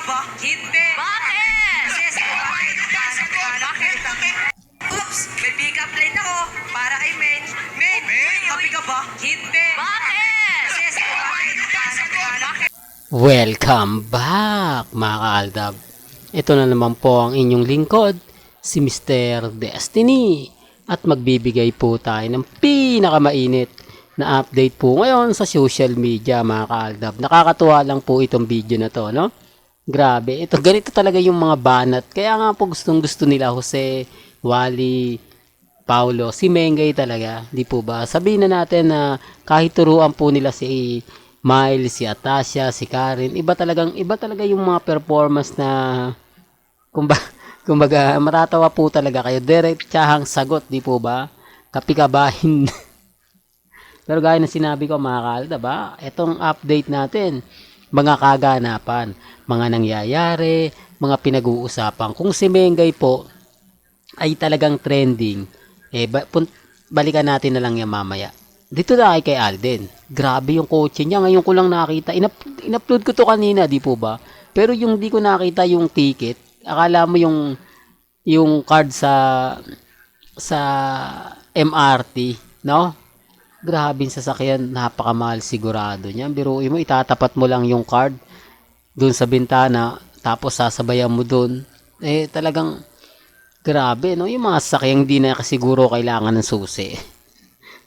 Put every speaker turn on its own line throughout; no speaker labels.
ba? Hindi. Bakit? Kasi bakit? Oops! May pick-up line ako para kay Main. Main, kapi ka ba? Hindi. Bakit? Kasi bakit?
Welcome back mga kaaldab. Ito na naman po ang inyong lingkod, si Mr. Destiny. At magbibigay po tayo ng pinakamainit na update po ngayon sa social media mga kaaldab. Nakakatuwa lang po itong video na to, no? Grabe, ito ganito talaga yung mga banat. Kaya nga po gustong gusto nila Jose, Wally, Paulo, si Mengay talaga. Di po ba? Sabihin na natin na kahit turuan po nila si Miles, si Atasha, si Karen, iba talaga yung mga performance na kumbaga matatawa po talaga kayo. Diretsahang sagot, di po ba? Kapikabahin. Pero gaya ng sinabi ko mga kalda ba, itong update natin, mga kaganapan, mga nangyayari, mga pinag-uusapan. Kung si Mengay po ay talagang trending, balikan natin na lang yan mamaya. Dito na kay Alden. Grabe yung kotse niya. Ngayon ko lang nakita. In-upload ko to kanina, di po ba? Pero yung di ko nakita yung ticket, akala mo yung card sa MRT, no? Grabe yung sasakyan, napakamahal sigurado niya. Biruin mo, itatapat mo lang yung card doon sa bintana, tapos sasabayan mo doon. Talagang grabe, no? Yung mga sasakyang di na kasiguro kailangan ng susi.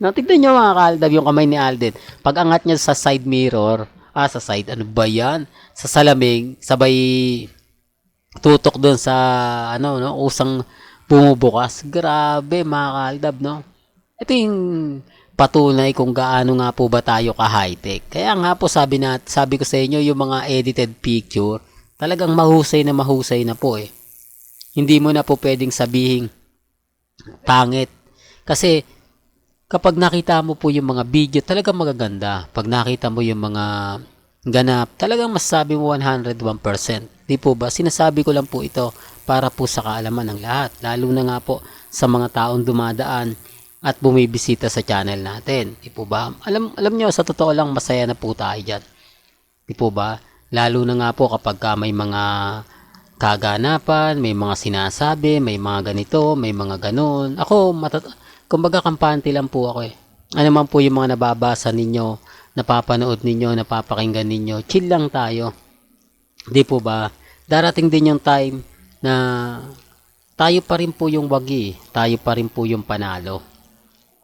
Tignan nyo mga kaaldab yung kamay ni Alden. Pag angat niya sa side mirror, sa side, ano ba yan? Sa salaming, sabay tutok doon sa, usang bumubukas. Grabe mga kaaldab, no? Ito yung patunay kung gaano nga po ba tayo ka-high-tech. Kaya nga po sabi ko sa inyo, yung mga edited picture, talagang mahusay na po eh. Hindi mo na po pwedeng sabihin pangit. Kasi kapag nakita mo po yung mga video, talagang magaganda. Pag nakita mo yung mga ganap, talagang masasabi mo 101%. Di po ba? Sinasabi ko lang po ito para po sa kaalaman ng lahat. Lalo na nga po sa mga taong dumadaan at bumibisita sa channel natin. Di po ba? Alam nyo, sa totoo lang, masaya na po tayo dyan. Di po ba? Lalo na nga po kapag may mga kaganapan, may mga sinasabi, may mga ganito, may mga ganon. Ako, kumbaga kampante lang po ako eh. Ano man po yung mga nababasa ninyo, napapanood ninyo, napapakinggan ninyo, chill lang tayo. Di po ba? Darating din yung time na tayo pa rin po yung wagi, tayo pa rin po yung panalo.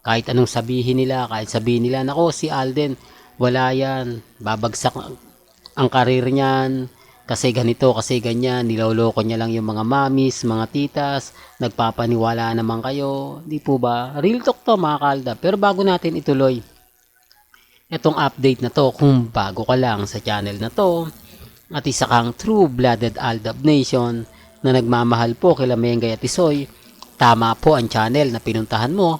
Kahit anong sabihin nila, nako si Alden, wala yan, babagsak ang karir niyan, kasi ganito, kasi ganyan, niloloko niya lang yung mga mamis, mga titas, nagpapaniwala naman kayo, di po ba? Real talk to mga kalda. Pero bago natin ituloy itong update na to, kung bago ka lang sa channel na to, at isa kang true-blooded Aldab Nation na nagmamahal po kila Mengay at Isoy, tama po ang channel na pinuntahan mo.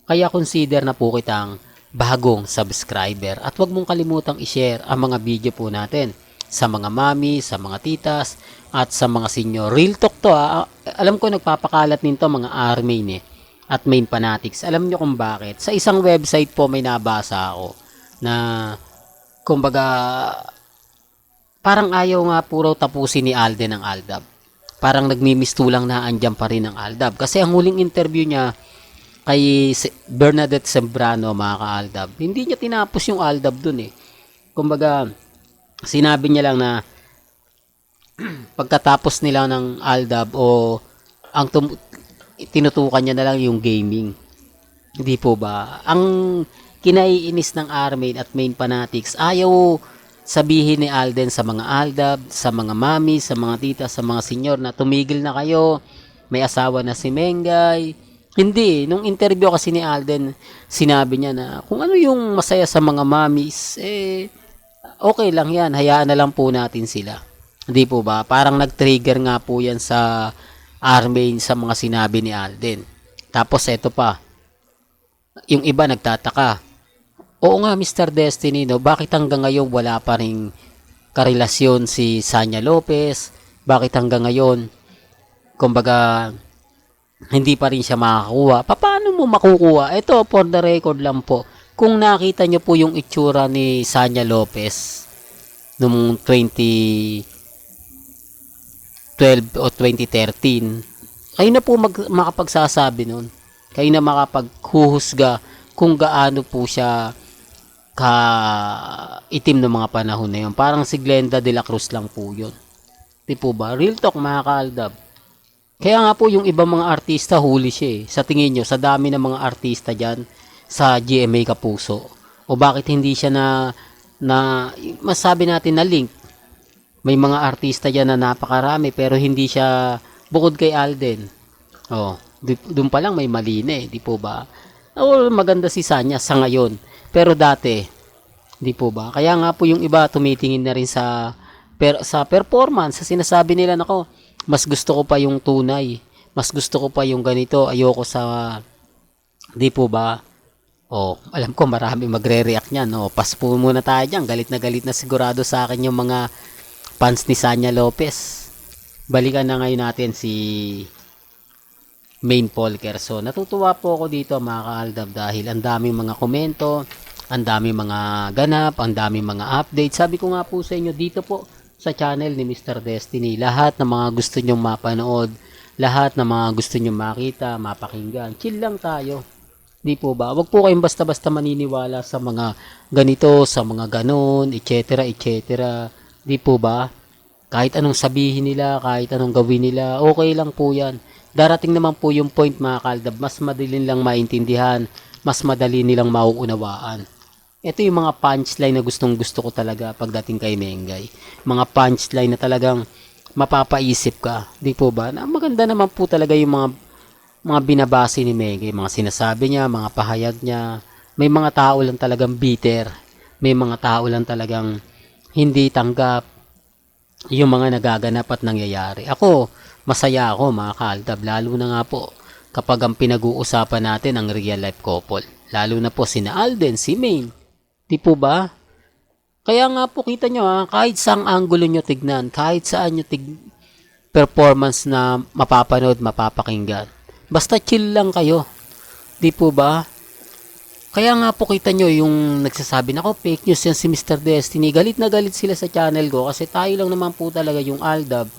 Kaya consider na po kitang bagong subscriber at huwag mong kalimutang i-share ang mga video po natin sa mga mami, sa mga titas, at sa mga senior. Real talk to alam ko nagpapakalat nito mga R-main at main fanatics. Alam nyo kung bakit? Sa isang website po may nabasa ako na kumbaga parang ayaw nga puro tapusin ni Alden ang Aldab. Parang nagmimistulang na andyan pa rin ang Aldab. Kasi ang huling interview niya kay Bernadette Sembrano mga ka-Aldab, hindi niya tinapos yung Aldab dun eh. Kumbaga sinabi niya lang na pagkatapos nila ng Aldab o ang tinutukan niya na lang yung gaming. Hindi po ba? Ang kinaiinis ng R-main at main fanatics, ayaw sabihin ni Alden sa mga Aldab, sa mga mami, sa mga tita, sa mga senyor na tumigil na kayo, may asawa na si Mengay. Hindi, nung interview kasi ni Alden, sinabi niya na kung ano yung masaya sa mga mamis, okay lang yan, hayaan na lang po natin sila. Hindi po ba? Parang nag-trigger nga po yan sa R-main sa mga sinabi ni Alden. Tapos eto pa, yung iba nagtataka, oo nga Mr. Destiny, no, bakit hanggang ngayon wala pa ring karelasyon si Sanya Lopez? Bakit hanggang ngayon, kumbaga, hindi pa rin siya makakuha? Paano mo makukuha? Ito, for the record lang po, kung nakita nyo po yung itsura ni Sanya Lopez noong 20 2012 o 2013. Kayo na po makapagsasabi nun. Kayo na makapaghuhusga kung gaano po siya ka-itim ng mga panahon na yun. Parang si Glenda de la Cruz lang po yun. Di po ba? Real talk mga kaaldab. Kaya nga po yung ibang mga artista huli siya eh. Sa tingin nyo, sa dami ng mga artista dyan sa GMA Kapuso. O bakit hindi siya na masabi natin na link? May mga artista dyan na napakarami pero hindi siya bukod kay Alden. Oh, doon pa lang may mali na eh, di po ba? O maganda si Sanya sa ngayon. Pero dati, di po ba? Kaya nga po yung iba tumitingin na rin sa performance, sa sinasabi nila, nako, mas gusto ko pa yung tunay. Mas gusto ko pa yung ganito. Ayoko sa, di po ba? Oh, alam ko marami magre-react niyan. Oh, pass po muna tayo diyan. Galit na sigurado sa akin yung mga fans ni Sanya Lopez. Balikan na ngayon natin si Main Polker. So, natutuwa po ako dito mga kaaldab dahil ang daming mga komento, ang daming mga ganap, ang daming mga update. Sabi ko nga po sa inyo dito po sa channel ni Mr. Destiny, lahat ng mga gusto nyong mapanood, lahat ng mga gusto nyong makita, mapakinggan, chill lang tayo. Di po ba? Wag po kayong basta-basta maniniwala sa mga ganito, sa mga ganon, etc. Di po ba? Kahit anong sabihin nila, kahit anong gawin nila, okay lang po yan. Darating naman po yung point mga kaaldab, mas madali lang maintindihan, mas madali nilang mauunawaan. Ito yung mga punchline na gustong gusto ko talaga pagdating kay Mengay. Mga punchline na talagang mapapaisip ka. Di po ba? Na maganda naman po talaga yung mga binabase ni Mengay. Mga sinasabi niya, mga pahayag niya. May mga tao lang talagang bitter. May mga tao lang talagang hindi tanggap yung mga nagaganap at nangyayari. Ako, masaya ako mga kaaldab. Lalo na nga po kapag ang pinag-uusapan natin ang real life couple. Lalo na po sina Alden, si Main. Di po ba? Kaya nga po kita nyo kahit saang angulo nyo tignan, kahit saan nyo performance na mapapanood, mapapakinggan. Basta chill lang kayo. Di po ba? Kaya nga po kita nyo yung nagsasabi na fake news yan si Mr. Destiny. Galit na galit sila sa channel ko kasi tayo lang naman po talaga yung Aldab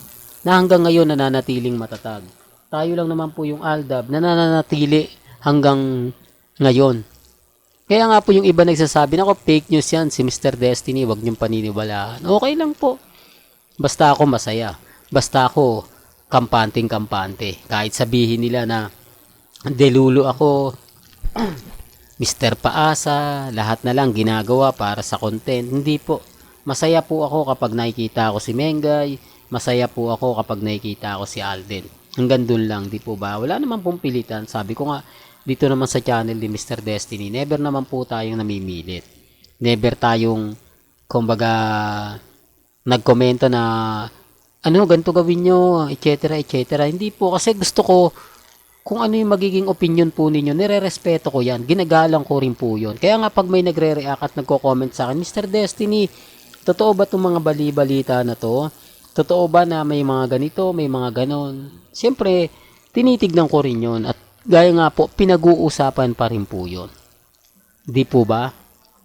na hanggang ngayon nananatiling matatag. Tayo lang naman po yung Aldab na nananatili hanggang ngayon. Kaya nga po yung iba nagsasabi na fake news yan si Mr. Destiny, wag niyong paniniwalaan. Okay lang po. Basta ako masaya. Basta ako kampante. Kahit sabihin nila na delulo ako, Mr. Paasa, lahat na lang ginagawa para sa content. Hindi po. Masaya po ako kapag nakikita ako si Mengay. Masaya po ako kapag nakikita ako si Alden. Hanggang dun lang, di po ba? Wala naman pong pilitan. Sabi ko nga, dito naman sa channel ni Mr. Destiny, never naman po tayong namimilit. Never tayong, kumbaga, nagkomento na, ganito gawin nyo, etc. Hindi po, kasi gusto ko, kung ano yung magiging opinion po ninyo, nire-respeto ko yan. Ginagalang ko rin po yun. Kaya nga pag may nagre-react at nagko-comment sa akin, Mr. Destiny, totoo ba itong mga bali-balita na to? Totoo ba na may mga ganito, may mga ganon? Siyempre, tinitignan ko rin yun. At gaya nga po, pinag-uusapan pa rin po yun. Di po ba?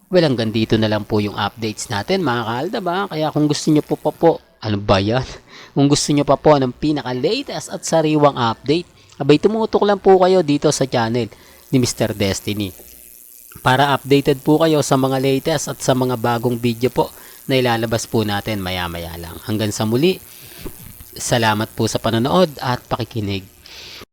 Well, hanggang dito na lang po yung updates natin, mga kaalda ba? Kaya kung gusto nyo po, ano ba yan? Kung gusto nyo pa po ng pinaka-latest at sariwang update, abay tumutok lang po kayo dito sa channel ni Mr. Destiny. Para updated po kayo sa mga latest at sa mga bagong video po na ilalabas po natin maya-maya lang. Hanggang sa muli, salamat po sa panonood at pakikinig.